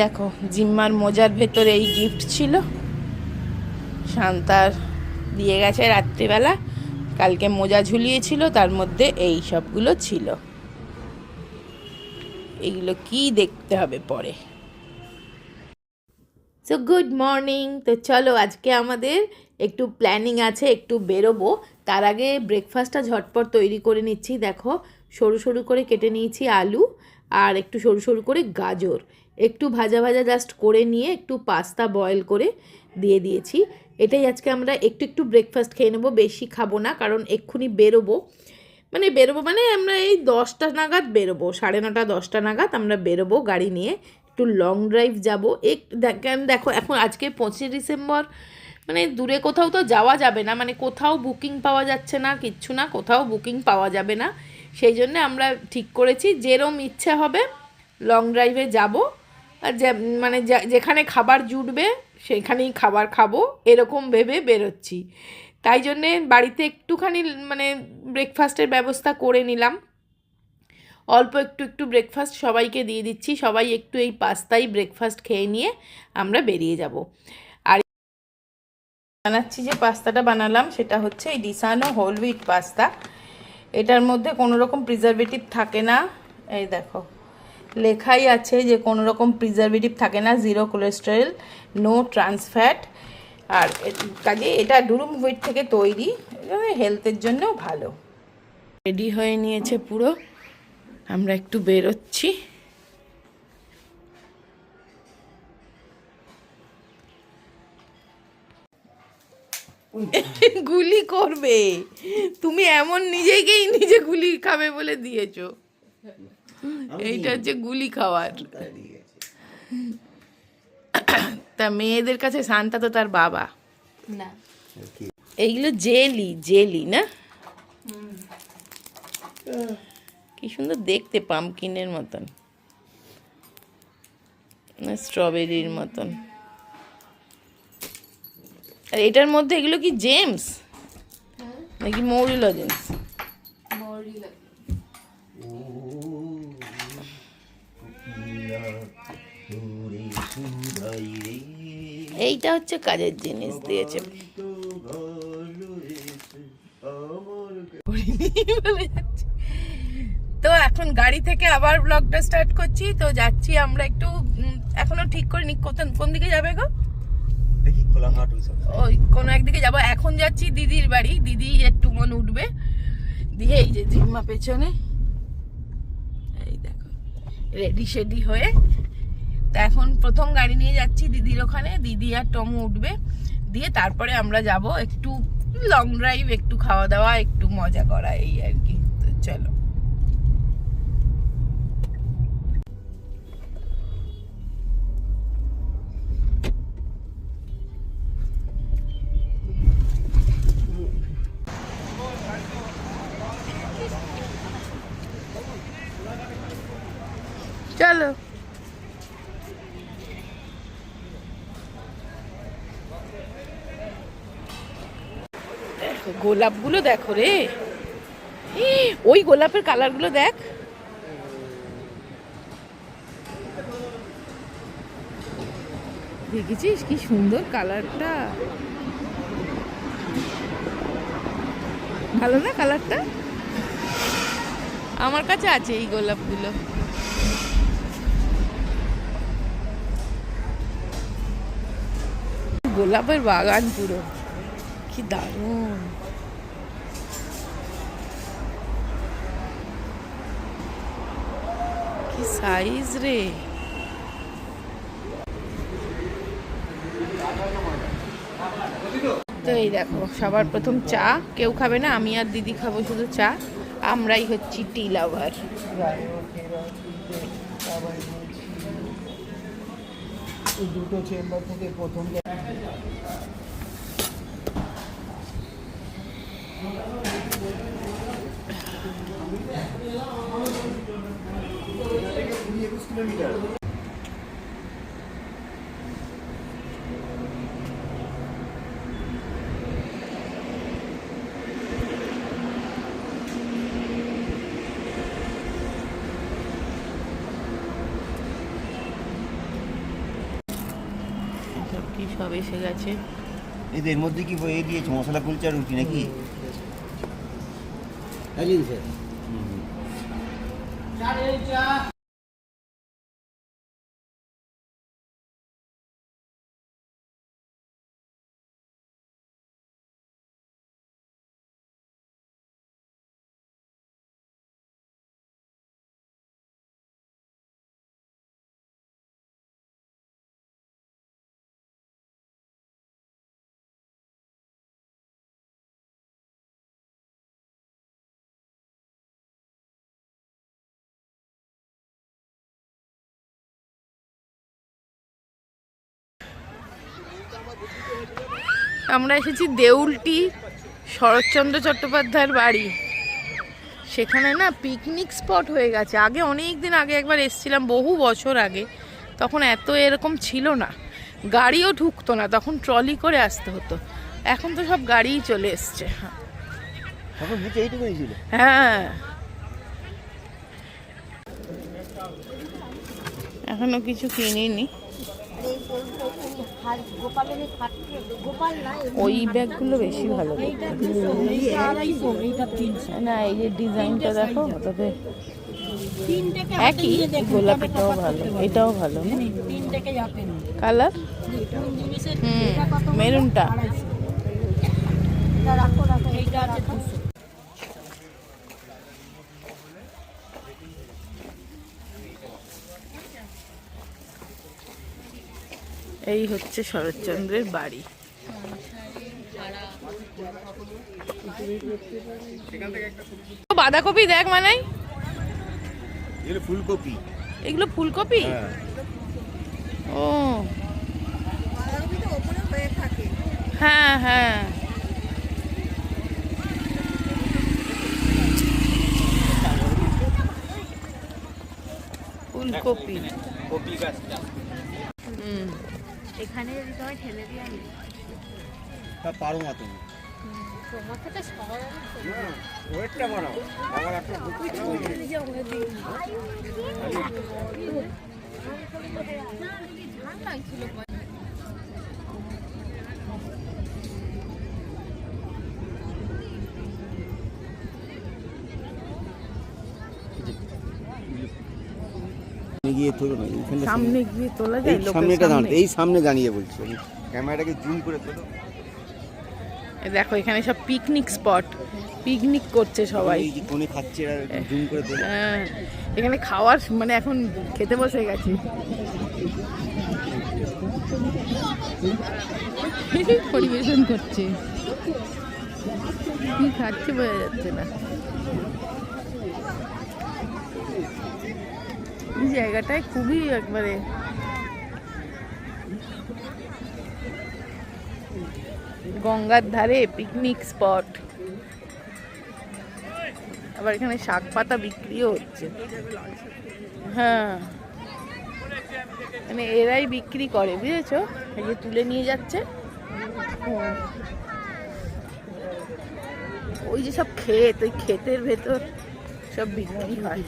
দেখো জিম্মার মোজার ভেতরে এই গিফট ছিল, শান্তার দিয়ে গেছে রাত্রিবেলা। কালকে মোজা ঝুলিয়েছিল, তার মধ্যে এই সবগুলো ছিল। এগুলো কি দেখতে হবে পরে। So good morning. তো চলো আজকে আমাদের একটু প্ল্যানিং আছে, একটু বেরোবো। তার আগে ব্রেকফাস্টটা ঝটপট তৈরি করে নিচ্ছি। দেখো সরু সরু করে কেটে নিয়েছি আলু, আর একটু সরু সরু করে গাজর, একটু ভাজা ভাজা জাস্ট করে নিয়ে একটু পাস্তা বয়েল করে দিয়ে দিয়েছি। এটাই আজকে আমরা একটু একটু ব্রেকফাস্ট খেয়ে নেবো, বেশি খাবো না, কারণ এক্ষুনি বেরোবো। মানে আমরা এই 10টা নাগাদ বেরোবো, 9:30 10টা নাগাদ আমরা বেরোবো গাড়ি নিয়ে। একটু লং ড্রাইভ যাবো। দেখো এখন আজকে 25 ডিসেম্বর, মানে দূরে কোথাও তো যাওয়া যাবে না, মানে কোথাও বুকিং পাওয়া যাচ্ছে না, কিচ্ছু না, কোথাও বুকিং পাওয়া যাবে না। সেই জন্যে আমরা ঠিক করেছি যেরম ইচ্ছে হবে লং ড্রাইভে যাব, আর যেখানে খাবার জুটবে সেখানেই খাবার খাবো, এরকম ভেবে বেরোচ্ছি। তাই জন্যে বাড়িতে একটুখানি ব্রেকফাস্টের ব্যবস্থা করে নিলাম। অল্প একটু একটু ব্রেকফাস্ট সবাইকে দিয়ে দিচ্ছি, সবাই একটু এই পাস্তাই ব্রেকফাস্ট খেয়ে নিয়ে আমরা বেরিয়ে যাব। আর বানাচ্ছি যে পাস্তাটা বানালাম সেটা হচ্ছে এই ডিসানো হোল হুইট পাস্তা। এটার মধ্যে কোনো রকম প্রিজারভেটিভ থাকে না, এই দেখো লেখাই আছে যে কোনো রকম প্রিজারভেটিভ থাকে না, 0 কোলেস্টেরল, নো ট্রান্স ফ্যাট। আর কাজে এটা ডুরুম হুইট থেকে তৈরি, হেলথের জন্যও ভালো। রেডি হয়ে নিয়েছে পুরো, আমরা একটু বেরোচ্ছি। গুলি করবে তুমি, এমন নিজেকেই নিজে গুলি খাবে বলে দিয়েছো। এইটা হচ্ছে গুলি খাওয়ার। তা মেয়েদের কাছে শান্তা তো তার বাবা না। এইগুলো জেলি জেলি না, কি সুন্দর দেখতে, পামকিনের মতন না স্ট্রবেরির মতন। আর এটার মধ্যে এগুলো কি জেমস নাকি মৌরি লজেন্স? এইটা হচ্ছে কাজের জিনিস দিয়েছে। তো এখন গাড়ি থেকে আবার ব্লগটা স্টার্ট করছি। তো যাচ্ছি আমরা একটু, এখনো ঠিক করিনি কোন দিকে যাবে গো, দেখি খোলাঘাট ওই কোনো একদিকে যাবো। এখন যাচ্ছি দিদির বাড়ি, দিদি একটু মন উঠবে দিয়ে এই যে জিম্মা পেছনে, এই দেখো রেডি শেডি হয়ে। তা এখন প্রথম গাড়ি নিয়ে যাচ্ছি দিদির ওখানে, দিদি আর টমু উঠবে, দিয়ে তারপরে আমরা যাব একটু লং ড্রাইভ, একটু খাওয়া দাওয়া, একটু মজা করা, এই আর কি। তো চলো। চলো গোলাপগুলো দেখো রে, ওই গোলাপের কালারগুলো দেখ, দেখেছিস কি সুন্দর কালারটা, ভালো না কালারটা? আমার কাছে আছে এই গোলাপগুলো। গোলাপের বাগান পুরো, কি দারুণ। কি সাইজ রে। তো এই দেখো সবার প্রথম চা, কেউ খাবে না, আমি আর দিদি খাবো শুধু চা। আমরাই হচ্ছি টি লাভার। দুটো চেম্বার থেকে প্রথম কিলোমিটার। সব এসে গেছে। এদের মধ্যে কি এ দিয়েছে মশলা কুলচা রুটি নাকি? আমরা এসেছি দেউলটি শরৎচন্দ্র চট্টোপাধ্যায়ের বাড়ি। সেখানে না পিকনিক স্পট হয়ে গেছে। আগে অনেক দিন আগে একবার এসেছিলাম, বহু বছর আগে, তখন এত এরকম ছিল না, গাড়িও ঢুকতো না, তখন ট্রলি করে আসতে হতো। এখন তো সব গাড়িই চলে এসছে। হ্যাঁ, এখনো কিছু কিনিনি। ওই ব্যাগগুলো বেশি ভালো না, এই যে ডিজাইনটা দেখো, তবে একই। গোলাপিটাও ভালো, এটাও ভালো না কালার। মেরুনটা এই হচ্ছে শরৎচন্দ্রের বাড়ি। বাঁধাকপি দেখ মানাই, এগুলো ফুলকপি। এগুলো ফুলকপি? ও হ্যাঁ হ্যাঁ, ফুলকপি। কপি গাছটা এখানে যদি তোমায় ঠেলে দিয়ে আমি তা পারো না তুমি। তোমার থেকে সবার ওয়েটটা বাড়াও, আবার একটা গিয়ে তোলো না, সামনে গিয়ে তোলা যায়। সামনেটা দাঁড়াতে, এই সামনে দাঁড়িয়ে বলছি, ক্যামেরাটাকে জুম করে তোলো। দেখো এখানে সব পিকনিক স্পট, পিকনিক করছে সবাই। এই যে কোণে খাচ্ছে, জুম করে তোলো। হ্যাঁ, এখানে খাওয়ার মানে এখন খেতে বসে গেছে। পরিবেশন করছে, কি খাচ্ছে বোঝা যাচ্ছে না। এই জায়গাটায় খুবই একবারে গঙ্গার ধারে পিকনিক স্পট। আবার এখানে শাক পাতা বিক্রিও হচ্ছে। হ্যাঁ, মানে এরাই বিক্রি করে, বুঝেছো? এই যে তুলে নিয়ে যাচ্ছে। ওই যে সব ক্ষেত, ওই ক্ষেতের ভেতর সব বিক্রি হয়।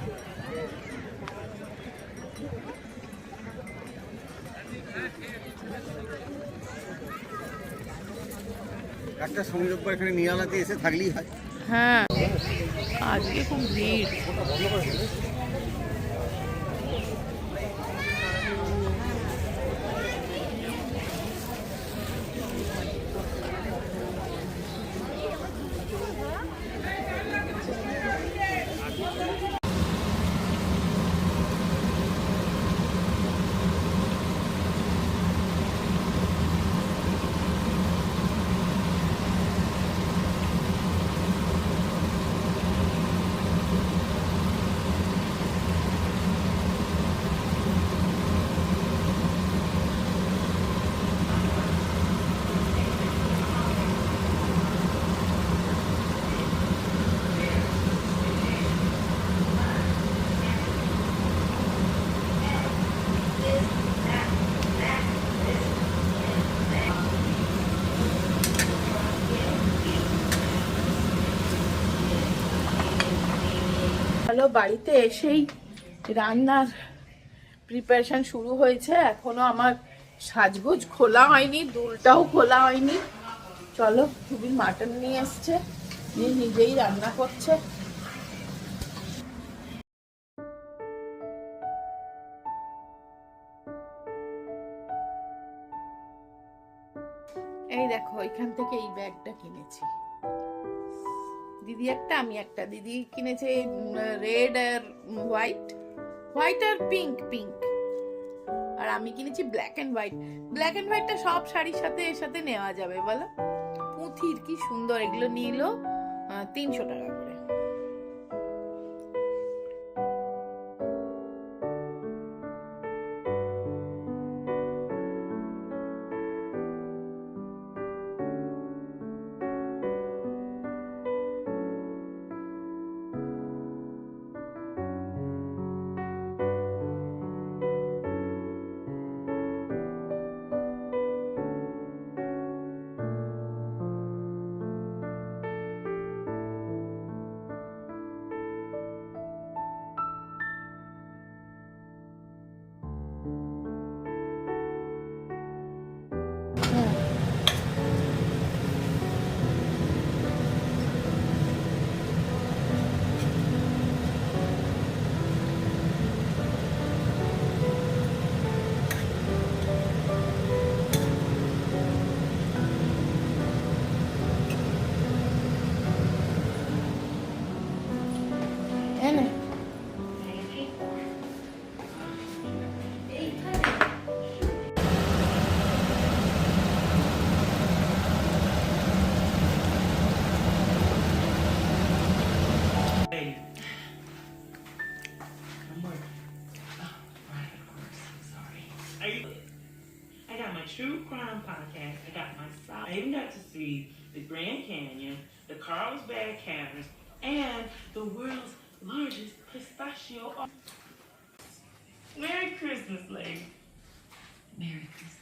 একটা সময় এখানে নিরালাতে এসে থাকলেই হয়। হ্যাঁ, আজকে খুব ভিড়। হ্যালো, বাড়িতে এসেই রান্নার প্রিপারেশন শুরু হয়েছে। এখনো আমার সাজগোজ খোলা হয়নি, দুলটাও খোলা হয়নি। চলো, খুবই মাটন নিয়ে এসছে, নিয়ে নিজেই রান্না করছে। এই দেখো, এখান থেকে এই ব্যাগটা কিনেছি। দিদি একটা, আমি একটা। দিদি কিনেছে রেড আর হোয়াইট, হোয়াইট আর পিঙ্ক, পিঙ্ক। আর আমি কিনেছি black and white. Black and হোয়াইটটা সব শাড়ির সাথে এর সাথে নেওয়া যাবে বলো। পুঁথির কি সুন্দর, এগুলো নিল 300 টাকা করে। এনে I got my true crime podcast. I got my side. I even got to see the Grand Canyon, the Carlsbad Caverns, and the world's largest pistachio. Merry Christmas, lady. Merry Christmas.